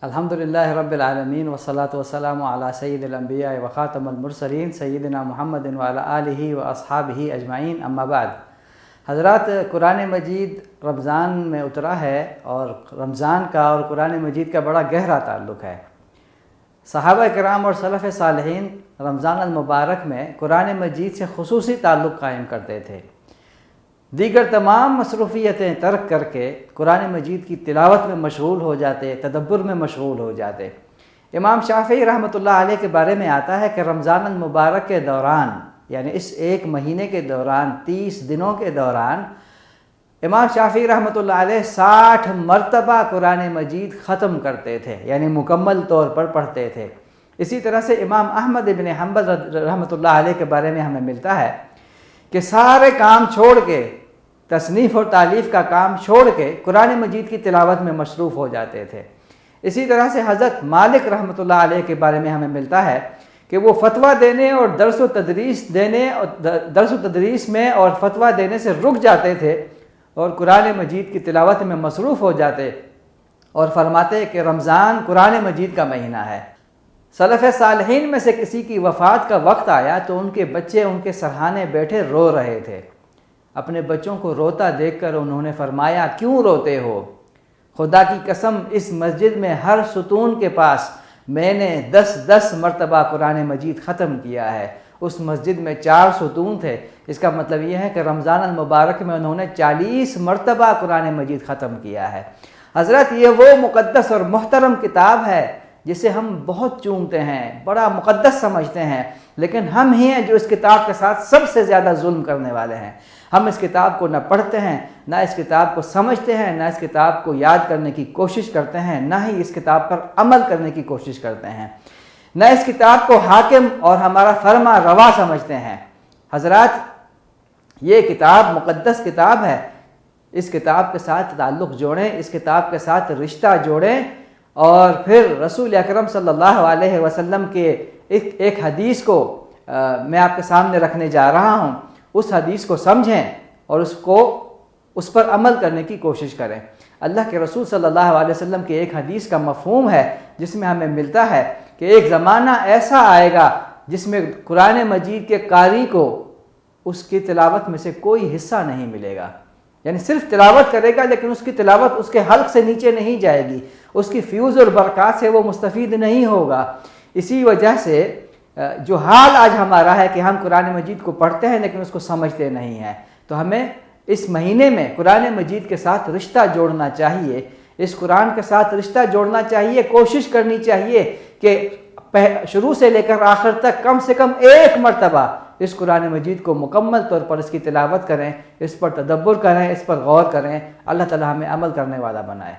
الحمدللہ رب العالمین والصلاة والسلام علی سید الانبیاء وخاتم المرسلین سیدنا محمد وعلی آلہ واصحابہ اجمعین، اما بعد۔ حضرات، قرآن مجید رمضان میں اترا ہے اور رمضان کا اور قرآن مجید کا بڑا گہرا تعلق ہے۔ صحابہ کرام اور سلف صالحین رمضان المبارک میں قرآن مجید سے خصوصی تعلق قائم کرتے تھے، دیگر تمام مصروفیتیں ترک کر کے قرآن مجید کی تلاوت میں مشغول ہو جاتے، تدبر میں مشغول ہو جاتے۔ امام شافعی رحمۃ اللہ علیہ کے بارے میں آتا ہے کہ رمضان المبارک کے دوران، یعنی اس ایک مہینے کے دوران، 30 دنوں کے دوران، امام شافعی رحمۃ اللہ علیہ 60 مرتبہ قرآن مجید ختم کرتے تھے، یعنی مکمل طور پر پڑھتے تھے۔ اسی طرح سے امام احمد بن حنبل رحمۃ اللہ علیہ کے بارے میں ہمیں ملتا ہے کہ سارے کام چھوڑ کے، تصنیف اور تالیف کا کام چھوڑ کے قرآن مجید کی تلاوت میں مصروف ہو جاتے تھے۔ اسی طرح سے حضرت مالک رحمۃ اللہ علیہ کے بارے میں ہمیں ملتا ہے کہ وہ فتویٰ دینے اور درس و تدریس میں اور فتویٰ دینے سے رک جاتے تھے اور قرآن مجید کی تلاوت میں مصروف ہو جاتے اور فرماتے کہ رمضان قرآن مجید کا مہینہ ہے۔ سلف صالحین میں سے کسی کی وفات کا وقت آیا تو ان کے بچے ان کے سرہانے بیٹھے رو رہے تھے۔ اپنے بچوں کو روتا دیکھ کر انہوں نے فرمایا، کیوں روتے ہو؟ خدا کی قسم، اس مسجد میں ہر ستون کے پاس میں نے 10 مرتبہ قرآن مجید ختم کیا ہے۔ اس مسجد میں 4 ستون تھے، اس کا مطلب یہ ہے کہ رمضان المبارک میں انہوں نے 40 مرتبہ قرآن مجید ختم کیا ہے۔ حضرت، یہ وہ مقدس اور محترم کتاب ہے جسے ہم بہت چومتے ہیں، بڑا مقدس سمجھتے ہیں، لیکن ہم ہی ہیں جو اس کتاب کے ساتھ سب سے زیادہ ظلم کرنے والے ہیں۔ ہم اس کتاب کو نہ پڑھتے ہیں، نہ اس کتاب کو سمجھتے ہیں، نہ اس کتاب کو یاد کرنے کی کوشش کرتے ہیں، نہ ہی اس کتاب پر عمل کرنے کی کوشش کرتے ہیں، نہ اس کتاب کو حاکم اور ہمارا فرما روا سمجھتے ہیں۔ حضرات، یہ کتاب مقدس کتاب ہے، اس کتاب کے ساتھ تعلق جوڑیں، اس کتاب کے ساتھ رشتہ جوڑیں، اور پھر رسول اکرم صلی اللہ علیہ وسلم کے ایک حدیث کو میں آپ کے سامنے رکھنے جا رہا ہوں، اس حدیث کو سمجھیں اور اس پر عمل کرنے کی کوشش کریں۔ اللہ کے رسول صلی اللہ علیہ وسلم کی ایک حدیث کا مفہوم ہے جس میں ہمیں ملتا ہے کہ ایک زمانہ ایسا آئے گا جس میں قرآن مجید کے قاری کو اس کی تلاوت میں سے کوئی حصہ نہیں ملے گا، یعنی صرف تلاوت کرے گا لیکن اس کی تلاوت اس کے حلق سے نیچے نہیں جائے گی، اس کی فیوز اور برکات سے وہ مستفید نہیں ہوگا۔ اسی وجہ سے جو حال آج ہمارا ہے کہ ہم قرآن مجید کو پڑھتے ہیں لیکن اس کو سمجھتے نہیں ہیں، تو ہمیں اس مہینے میں قرآن مجید کے ساتھ رشتہ جوڑنا چاہیے، اس قرآن کے ساتھ رشتہ جوڑنا چاہیے، کوشش کرنی چاہیے کہ شروع سے لے کر آخر تک کم سے کم 1 مرتبہ اس قرآن مجید کو مکمل طور پر اس کی تلاوت کریں، اس پر تدبر کریں، اس پر غور کریں۔ اللہ تعالی ہمیں عمل کرنے والا بنائے۔